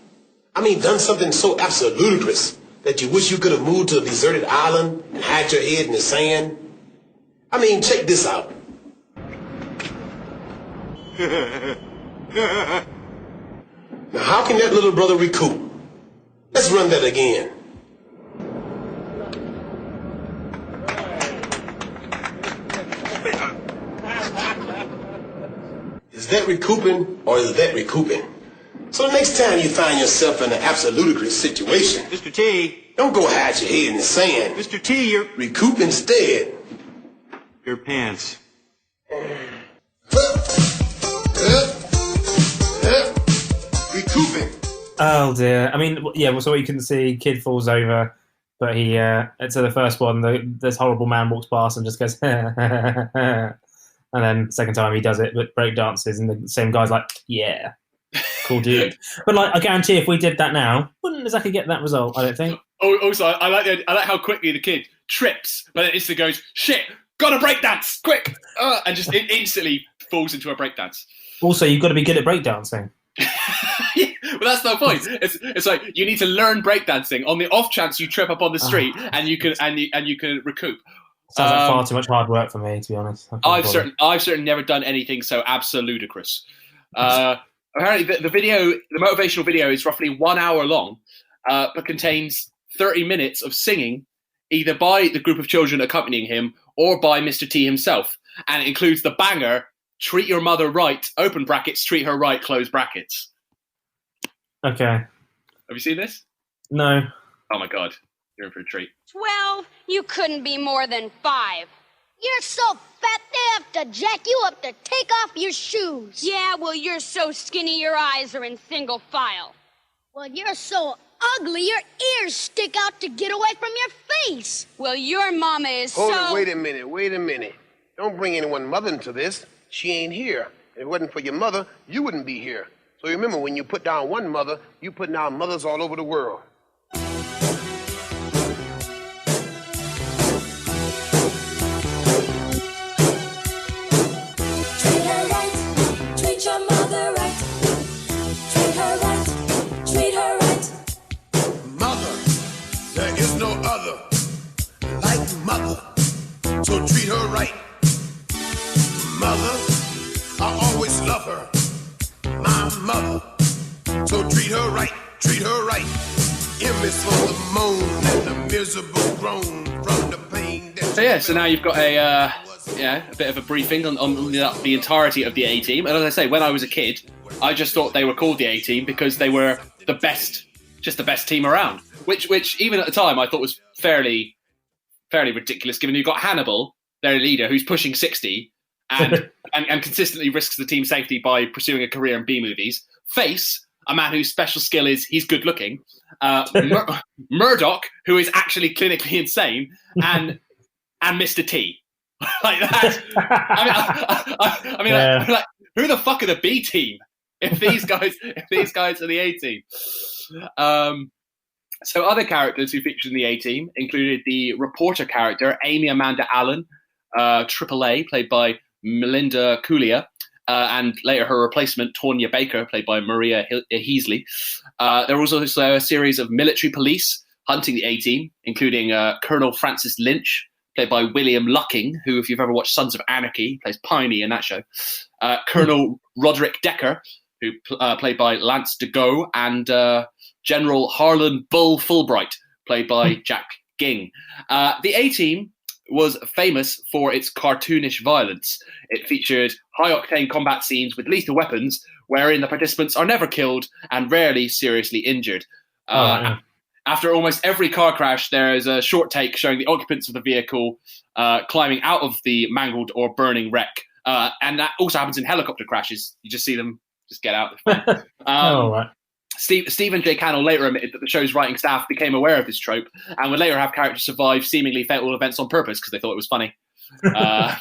I mean, done something so absolutely ludicrous that you wish you could have moved to a deserted island and hide your head in the sand? I mean, check this out. Now, how can that little brother recoup? Let's run that again. Is that recouping or is that recouping? So the next time you find yourself in an absolute ludicrous situation, Mr. T, don't go hide your head in the sand. Mr. T, you're recoup instead. Your pants. Recouping. Oh dear. I mean, so what you can see, kid falls over, but he, so the first one, this horrible man walks past and just goes, and then second time he does it, but break dances, and the same guy's like, yeah, cool dude. But I guarantee if we did that now, wouldn't exactly get that result, I don't think. Also, I like how quickly the kid trips, but then instantly goes, shit, gotta break dance, quick, and just instantly falls into a break dance. Also, you've got to be good at breakdancing. Well, that's the point. It's like you need to learn breakdancing on the off chance you trip up on the street and you can recoup. Sounds like far too much hard work for me, to be honest. I've certainly never done anything so absolutely ludicrous. Apparently, the motivational video is roughly 1 hour long, but contains 30 minutes of singing, either by the group of children accompanying him or by Mr. T himself, and it includes the banger "Treat Your Mother Right" (open brackets) "Treat Her Right" (close brackets). Okay. Have you seen this? No. Oh my God, you're in for a treat. 12? You couldn't be more than 5. You're so fat they have to jack you up to take off your shoes. Yeah, well, you're so skinny your eyes are in single file. Well, you're so ugly your ears stick out to get away from your face. Well, your mama is Hold it, wait a minute. Don't bring anyone mother into this. She ain't here. If it wasn't for your mother, you wouldn't be here. So remember, when you put down one mother, you put down mothers all over the world. Treat her right, treat your mother right. Treat her right, treat her right. Mother, there is no other like mother. So treat her right. Mother, I always love her. My mother, so treat her right, treat her right. M is for the moan and the miserable groan from the pain. So now you've got a bit of a briefing on the entirety of the A-Team. And as I say, when I was a kid, I just thought they were called the A-Team because they were the best team around. Which even at the time I thought was fairly ridiculous, given you've got Hannibal, their leader, who's pushing 60. And consistently risks the team's safety by pursuing a career in B-movies. Face, a man whose special skill is he's good looking. Murdoch, who is actually clinically insane, and Mr. T. Like that. who the fuck are the B team? If these guys are the A team. So other characters who featured in the A team included the reporter character Amy Amanda Allen, Triple A, played by Melinda Coulier, and later her replacement, Tonya Baker, played by Maria Heasley. There was also a series of military police hunting the A-Team, including Colonel Francis Lynch, played by William Lucking, who, if you've ever watched Sons of Anarchy, plays Piney in that show. Colonel Roderick Decker, who played by Lance DeGoe, and General Harlan Bull Fulbright, played by Jack Ging. The A-Team was famous for its cartoonish violence. It featured high-octane combat scenes with lethal weapons, wherein the participants are never killed and rarely seriously injured. After almost every car crash, there is a short take showing the occupants of the vehicle climbing out of the mangled or burning wreck. And that also happens in helicopter crashes. You just see them just get out. Right. Stephen J. Cannell later admitted that the show's writing staff became aware of this trope and would later have characters survive seemingly fatal events on purpose because they thought it was funny.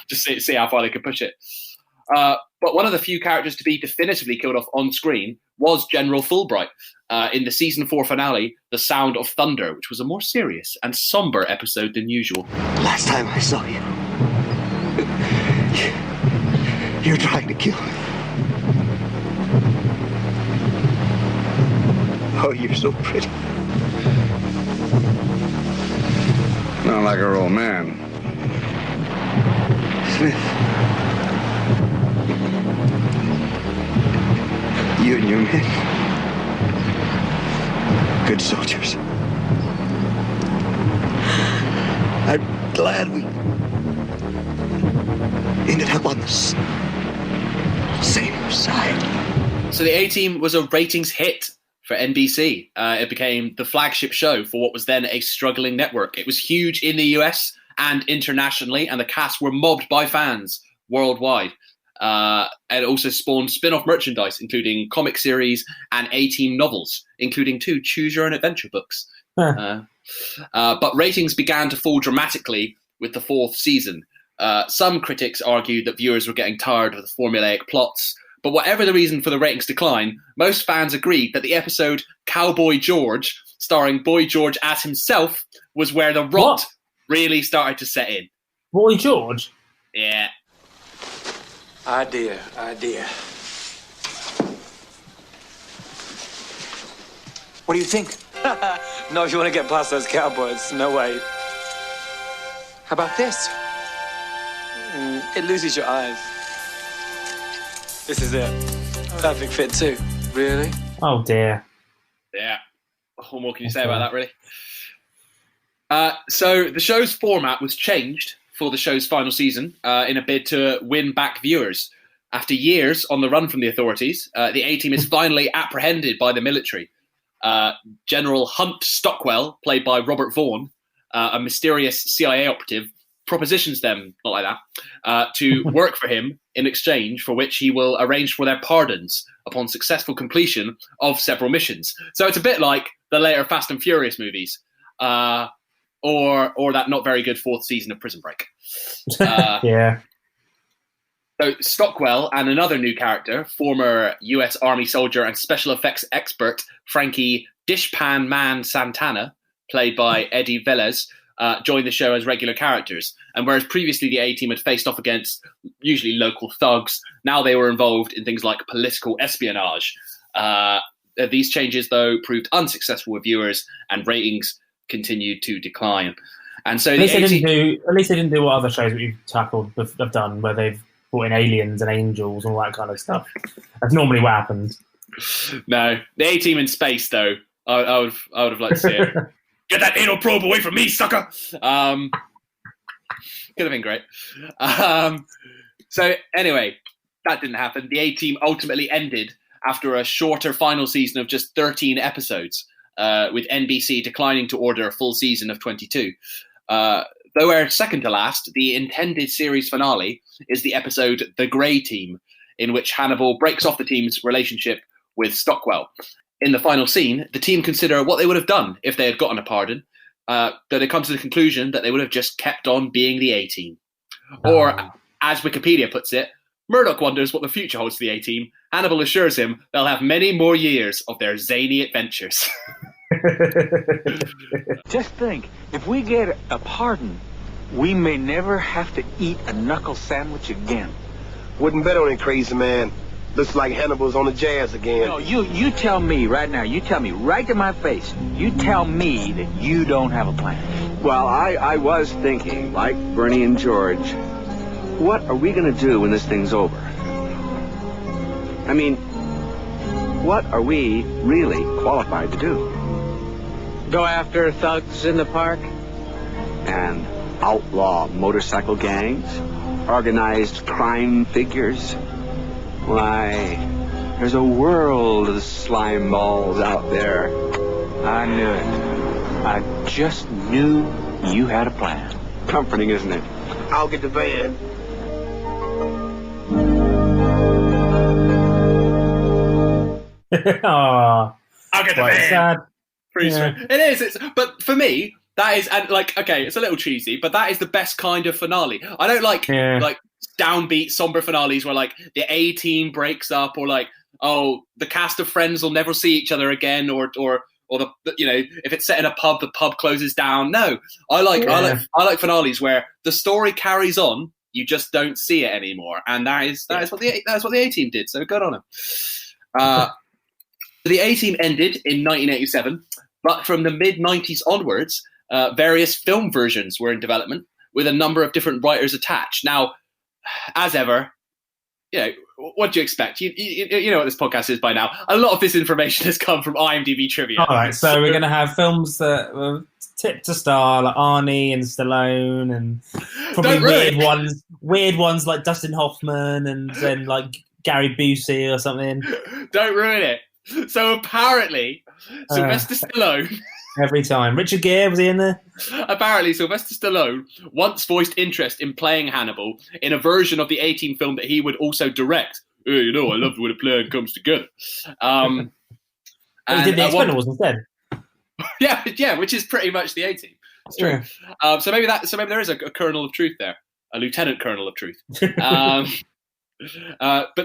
Just see how far they could push it. But one of the few characters to be definitively killed off on screen was General Fulbright in the season 4 finale, The Sound of Thunder, which was a more serious and somber episode than usual. Last time I saw you, you're trying to kill me. Oh, you're so pretty. Not like our old man. Smith. You and your men. Good soldiers. I'm glad we ended up on the same side. So the A-Team was a ratings hit for NBC. It became the flagship show for what was then a struggling network. It was huge in the US and internationally, and the cast were mobbed by fans worldwide. And it also spawned spin-off merchandise, including comic series and A-Team novels, including 2 Choose Your Own Adventure books. But ratings began to fall dramatically with the 4th season. Some critics argued that viewers were getting tired of the formulaic plots, but whatever the reason for the ratings decline, most fans agreed that the episode Cowboy George, starring Boy George as himself, was where the rot really started to set in. Boy George? Yeah. Idea. What do you think? No, if you want to get past those cowboys, no way. How about this? It loses your eyes. This is it. Perfect fit too. Really? Oh dear. Yeah. What more can you say about that, really? So the show's format was changed for the show's final season in a bid to win back viewers. After years on the run from the authorities, the A-Team is finally apprehended by the military. General Hunt Stockwell, played by Robert Vaughn, a mysterious CIA operative, propositions them, not like that, to work for him in exchange for which he will arrange for their pardons upon successful completion of several missions. So it's a bit like the later Fast and Furious movies, or that not very good 4th season of Prison Break. Yeah. So Stockwell and another new character, former US Army soldier and special effects expert Frankie Dishpan Man Santana, played by Eddie Velez, joined the show as regular characters. And whereas previously the A-Team had faced off against usually local thugs, now they were involved in things like political espionage. These changes, though, proved unsuccessful with viewers, and ratings continued to decline. And so at least they didn't do what other shows that you've tackled have done, where they've brought in aliens and angels and all that kind of stuff. That's normally what happens. No, the A-Team in space, though, I would have liked to see it. Get that anal probe away from me, sucker! Could have been great. So anyway, that didn't happen. The A-Team ultimately ended after a shorter final season of just 13 episodes, with NBC declining to order a full season of 22. Though we're second to last, the intended series finale is the episode The Grey Team, in which Hannibal breaks off the team's relationship with Stockwell. In the final scene, the team consider what they would have done if they had gotten a pardon, though they come to the conclusion that they would have just kept on being the A-Team. Or, as Wikipedia puts it, Murdoch wonders what the future holds for the A-Team. Hannibal assures him they'll have many more years of their zany adventures. Just think, if we get a pardon, we may never have to eat a knuckle sandwich again. Wouldn't bet on it, crazy man. Looks like Hannibal's on the jazz again. No, you tell me right now, you tell me right to my face, you tell me that you don't have a plan. Well, I was thinking, like Bernie and George, what are we going to do when this thing's over? I mean, what are we really qualified to do? Go after thugs in the park? And outlaw motorcycle gangs? Organized crime figures? Why, there's a world of slime balls out there. I knew it. I just knew you had a plan. Comforting, isn't it? I'll get the van. I'll get the van. Sad. Yeah. It is. But for me, that is, and like, okay, it's a little cheesy, but that is the best kind of finale. I don't like downbeat, somber finales where like the A-Team breaks up, or like, oh, the cast of Friends will never see each other again, or the, you know, if it's set in a pub, the pub closes down. No, I like finales where the story carries on. You just don't see it anymore, and that is what the A-Team did. So good on them. The A-Team ended in 1987, but from the mid-90s onwards, various film versions were in development with a number of different writers attached. Now, as ever, you know, what do you expect? You know what this podcast is by now. A lot of this information has come from IMDb trivia. All right, so we're going to have films that were tipped to star, like Arnie and Stallone, and probably weird ones like Dustin Hoffman, and then like Gary Busey or something. Don't ruin it. So apparently, Sylvester Stallone... Every time. Richard Gere, was he in there? Apparently, Sylvester Stallone once voiced interest in playing Hannibal in a version of the A-Team film that he would also direct. Oh, you know, I love when a plan comes together. He did The Expendables instead. Yeah, which is pretty much the A-Team. It's true. Yeah. So maybe there is a kernel of truth there, a lieutenant kernel of truth. But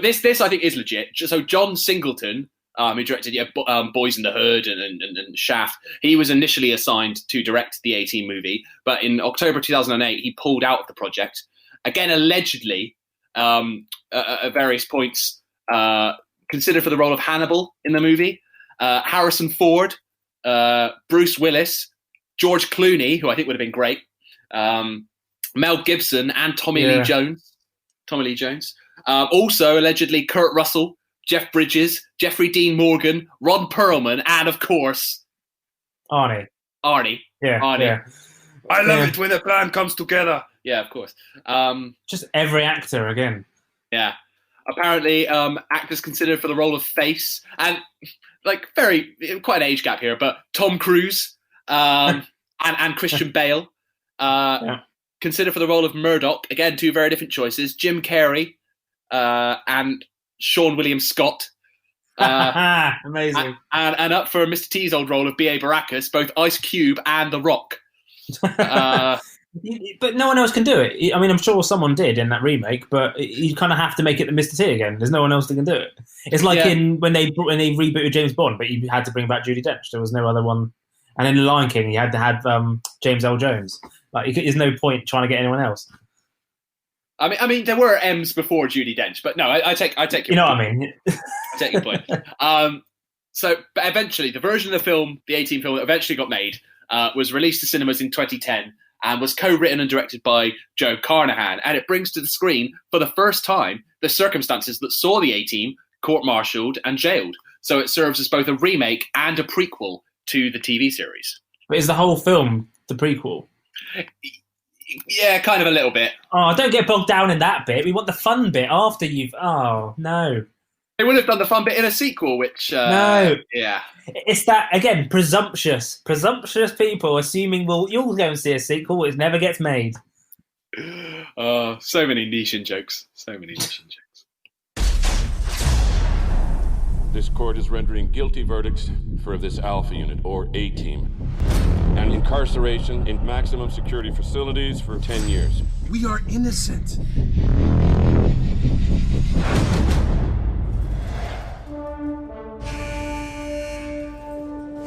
this I think is legit. So John Singleton, who directed Boys in the Hood and Shaft, he was initially assigned to direct the A-Team movie, but in October 2008 he pulled out of the project. Again, allegedly, at various points, considered for the role of Hannibal in the movie. Harrison Ford, Bruce Willis, George Clooney, who I think would have been great, Mel Gibson, and Tommy Lee Jones. Also, allegedly, Kurt Russell, Jeff Bridges, Jeffrey Dean Morgan, Ron Perlman, and of course, Arnie. Yeah, Arnie. Yeah. I love it when a plan comes together. Yeah, of course. Just every actor again. Yeah. Apparently, actors considered for the role of Face, and like quite an age gap here, but Tom Cruise and Christian Bale considered for the role of Murdoch. Again, two very different choices. Jim Carrey and Sean William Scott. Amazing. And up for Mr. T's old role of B.A. Baracus, both Ice Cube and The Rock. But no one else can do it. I mean, I'm sure someone did in that remake, but you kind of have to make it the Mr. T again. There's no one else that can do it. It's like when they rebooted James Bond, but you had to bring back Judi Dench. There was no other one. And in The Lion King, you had to have James L. Jones. Like, there's no point trying to get anyone else. I mean, there were M's before Judi Dench, but no, I take your point. You know what I mean? I take your point. But eventually, the version of the film, the A-Team film that eventually got made, was released to cinemas in 2010 and was co-written and directed by Joe Carnahan. And it brings to the screen, for the first time, the circumstances that saw the A-Team court-martialed and jailed. So it serves as both a remake and a prequel to the TV series. But is the whole film the prequel? Yeah, kind of a little bit. Oh, don't get bogged down in that bit. We want the fun bit after you've... Oh, no. They would have done the fun bit in a sequel, which... no. Yeah. It's that, again, presumptuous people assuming you'll go and see a sequel which never gets made. So many niche jokes. This court is rendering guilty verdicts for this Alpha Unit, or A-Team, and incarceration in maximum security facilities for 10 years. We are innocent.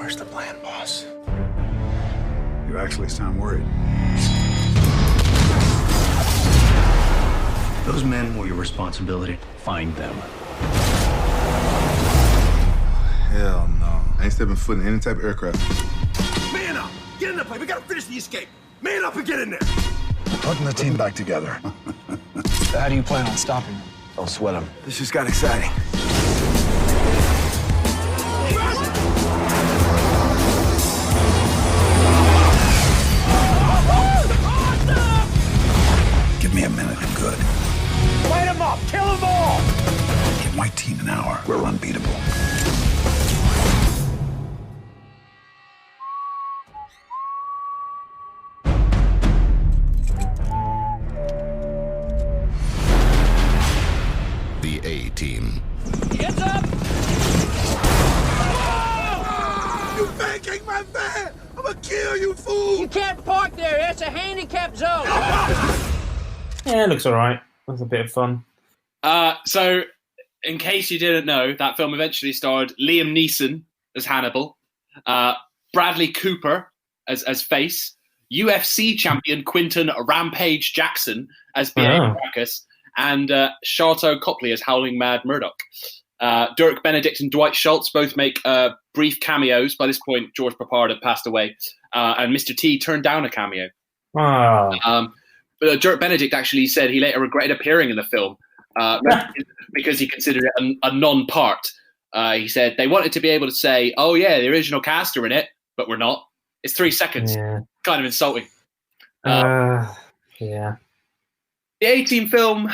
Where's the plan, boss? You actually sound worried. Those men were your responsibility. Find them. Hell no. I ain't stepping foot in any type of aircraft. Man up! Get in the plane. We gotta finish the escape. Man up and get in there. Putting the team back together. So how do you plan on stopping them? Don't sweat them. This just got exciting. Give me a minute, I'm good. Light them up! Kill them all! Give my team an hour. We're unbeatable. The A-Team. Hands up! You faking my van! I'm gonna kill you, fool! You can't park there. It's a handicapped zone. Yeah, it looks alright. That's a bit of fun. So, in case you didn't know, that film eventually starred Liam Neeson as Hannibal, Bradley Cooper as Face, UFC champion Quinton Rampage Jackson as B.A. Baracus, and Sharlto Copley as Howling Mad Murdoch. Dirk Benedict and Dwight Schultz both make brief cameos. By this point, George Papard had passed away, and Mr. T turned down a cameo. But Dirk Benedict actually said he later regretted appearing in the film because he considered it a non-part. He said they wanted to be able to say, "Oh yeah, the original cast are in it," but we're not. It's 3 seconds. Yeah. Kind of insulting. Yeah. The A-Team film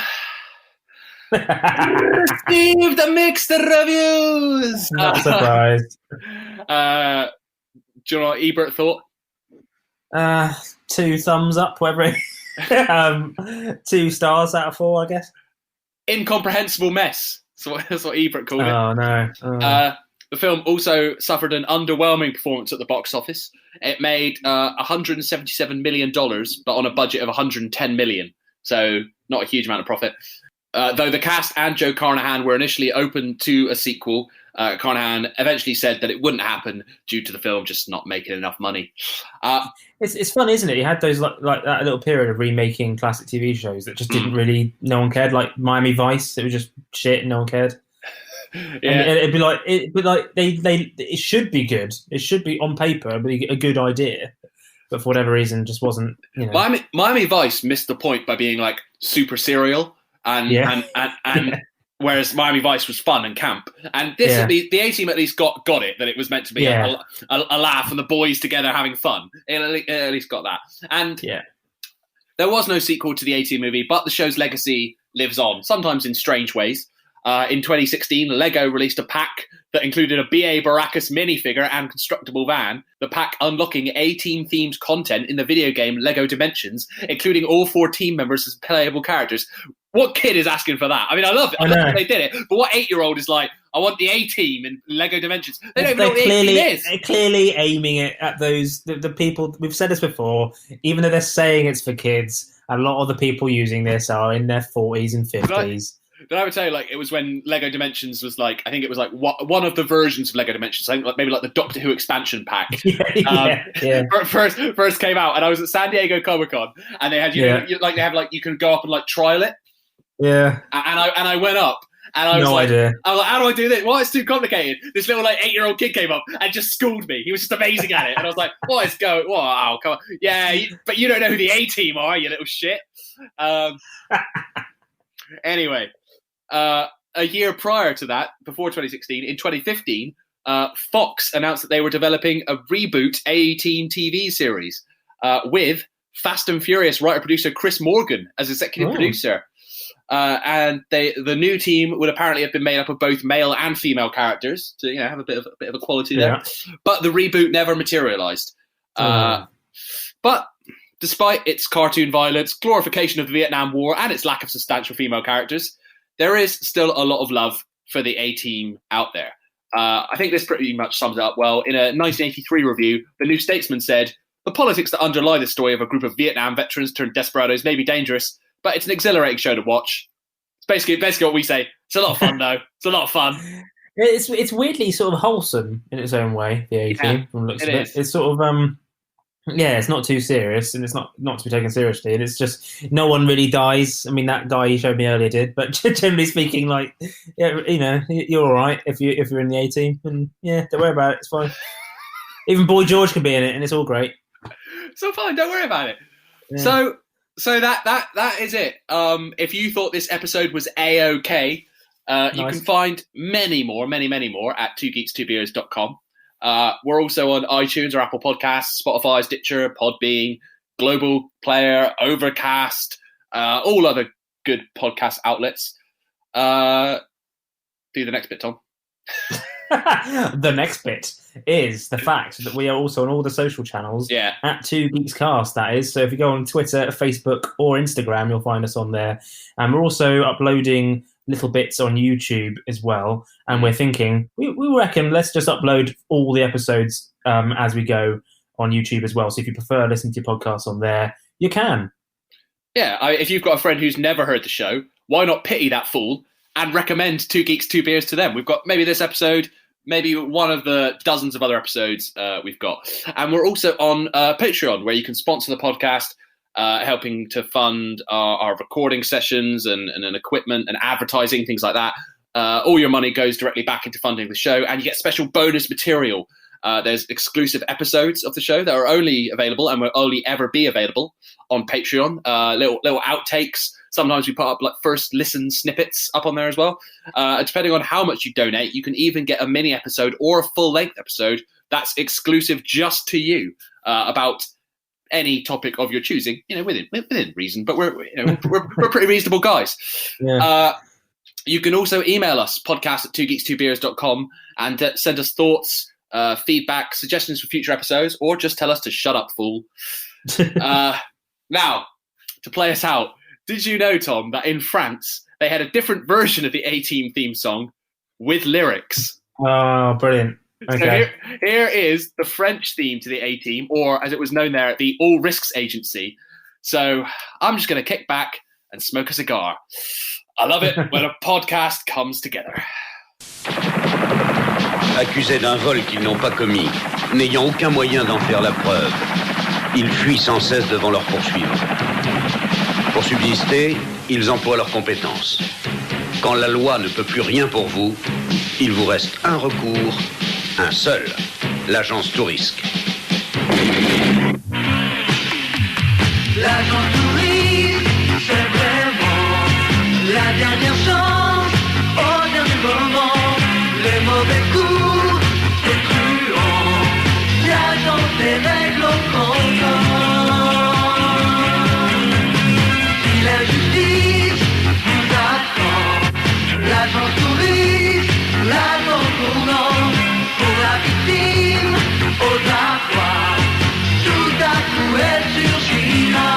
received a mixed reviews. Not surprised. Do you know what Ebert thought? 2 thumbs up, whatever. 2 stars out of 4, I guess. Incomprehensible mess. That's what Ebert called it. Oh no. The film also suffered an underwhelming performance at the box office. It made $177 million, but on a budget of $110 million. So not a huge amount of profit. Though the cast and Joe Carnahan were initially open to a sequel, Carnahan eventually said that it wouldn't happen due to the film just not making enough money. It's fun, isn't it? You had those like that little period of remaking classic TV shows that just didn't really, no one cared. Like Miami Vice, it was just shit and no one cared. Yeah. And it'd be like it should be good. It should be on paper, it'd be a good idea. But for whatever reason, just wasn't. You know. Miami Vice missed the point by being like super serial, and whereas Miami Vice was fun and camp, and this the A-Team at least got it that it was meant to be a laugh and the boys together having fun. It at least got that, and there was no sequel to the A-Team movie, but the show's legacy lives on, sometimes in strange ways. In 2016, Lego released a pack that included a B.A. Baracus minifigure and constructible van, the pack unlocking A-Team themed content in the video game Lego Dimensions, including all 4 team members as playable characters. What kid is asking for that? I mean, I love it. I love they did it. But what 8-year-old is like, I want the A-Team in Lego Dimensions? They don't even know what the A-Team is. They're clearly aiming it at those, the people, we've said this before, even though they're saying it's for kids, a lot of the people using this are in their 40s and 50s. But I would say, like, it was when Lego Dimensions was like, I think it was like one of the versions of Lego Dimensions. I think maybe like the Doctor Who expansion pack. First came out, and I was at San Diego Comic-Con, and they had you can go up and like trial it. Yeah. And I went up, and I was idea. I was like, how do I do this? Well, it's too complicated. This little like 8-year-old kid came up and just schooled me. He was just amazing at it, and I was like, what is going? Wow, come on, yeah, but you don't know who the A-Team are, you little shit. Anyway. A year prior to that, before 2016, in 2015, Fox announced that they were developing a reboot A-Team TV series with Fast and Furious writer-producer Chris Morgan as executive producer. And the new team would apparently have been made up of both male and female characters to have a bit of equality there. But the reboot never materialized. But despite its cartoon violence, glorification of the Vietnam War, and its lack of substantial female characters, there is still a lot of love for the A-Team out there. I think this pretty much sums it up well. In a 1983 review, the New Statesman said, "The politics that underlie the story of a group of Vietnam veterans turned desperados may be dangerous, but it's an exhilarating show to watch." It's basically what we say. It's a lot of fun, though. It's a lot of fun. It's weirdly sort of wholesome in its own way. The A-Team, from the looks of it. It's sort of it's not too serious, and it's not to be taken seriously. And it's just no one really dies. I mean, that guy you showed me earlier did, but generally speaking, like, yeah, you know, you're all right if you're in the A-Team, and yeah, don't worry about it. It's fine. Even Boy George can be in it, and it's all great. So fine, don't worry about it. Yeah. So that is it. If you thought this episode was A-OK, you can find many more at twogeeks2beers.com. We're also on iTunes or Apple Podcasts, Spotify, Stitcher, Podbean, Global Player, Overcast, all other good podcast outlets. Do the next bit, Tom. The next bit is the fact that we are also on all the social channels at 2GeeksCast, that is. So if you go on Twitter, Facebook, or Instagram, you'll find us on there. And we're also uploading little bits on YouTube as well. And we're thinking, we reckon, let's just upload all the episodes as we go on YouTube as well. So if you prefer listening to your podcasts on there, you can. Yeah, if you've got a friend who's never heard the show, why not pity that fool and recommend 2 Geeks, 2 Beers to them? We've got maybe this episode, maybe one of the dozens of other episodes we've got. And we're also on Patreon, where you can sponsor the podcast, helping to fund our recording sessions and equipment and advertising, things like that. All your money goes directly back into funding the show, and you get special bonus material. There's exclusive episodes of the show that are only available and will only ever be available on Patreon. Little outtakes. Sometimes we put up like first listen snippets up on there as well. Depending on how much you donate, you can even get a mini episode or a full length episode that's exclusive just to you about any topic of your choosing. You know, within reason, but we're pretty reasonable guys. Yeah. You can also email us, podcast@twogeeks2beers.com, and send us thoughts, feedback, suggestions for future episodes, or just tell us to shut up, fool. Now, to play us out, did you know, Tom, that in France they had a different version of the A-Team theme song with lyrics? Oh, brilliant. Okay. So here is the French theme to the A-Team, or as it was known there, the All Risks Agency. So I'm just going to kick back and smoke a cigar. I love it when a podcast comes together. Accusés d'un vol qu'ils n'ont pas commis, n'ayant aucun moyen d'en faire la preuve, ils fuient sans cesse devant leurs poursuivants. Pour subsister, ils emploient leurs compétences. Quand la loi ne peut plus rien pour vous, il vous reste un recours, un seul, l'agence Tourisque. L'agence Tourisque, c'est vraiment la dernière chance, au dernier moment, les mauvais coups, c'est truand, l'agence des règles au comptant. Si la justice vous attend, l'agence Tourisque, l'agence tournant, pour la victime, aux affaires, tout à coup elle surgira.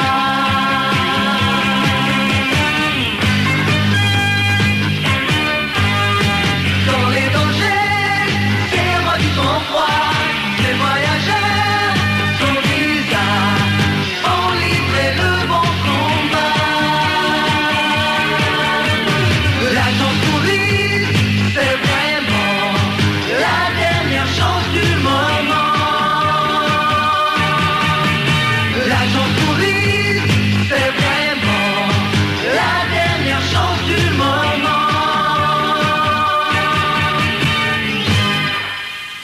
Dans les dangers, c'est moi du sang-froid, les voyageurs sont bizarres, ont livré le bon combat. L'agence Tourisque, c'est vraiment la dernière chance du moment. L'agence Tourisque, c'est vraiment la dernière chance du moment.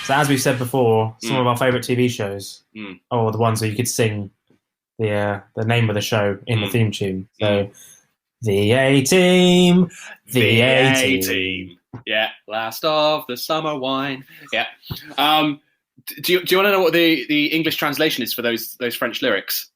So as we've said before, some of our favourite TV shows are the ones where you could sing the name of the show in the theme tune. So, the A-Team, the A-Team. Yeah, last of the summer wine. Yeah. Do you want to know what the English translation is for those French lyrics?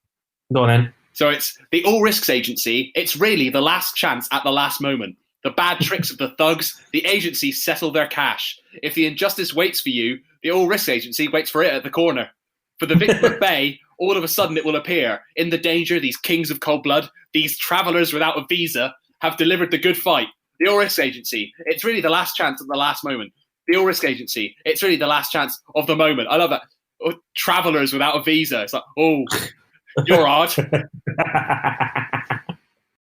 Go on then. So it's the All Risks Agency. It's really the last chance at the last moment. The bad tricks of the thugs, the agency settle their cash. If the injustice waits for you, the All Risks Agency waits for it at the corner. For the victim at bay, all of a sudden it will appear. In the danger, these kings of cold blood, these travellers without a visa, have delivered the good fight. The All Risks Agency. It's really the last chance at the last moment. The All Risks Agency. It's really the last chance of the moment. I love that. Oh, travellers without a visa. It's like, oh, you're odd.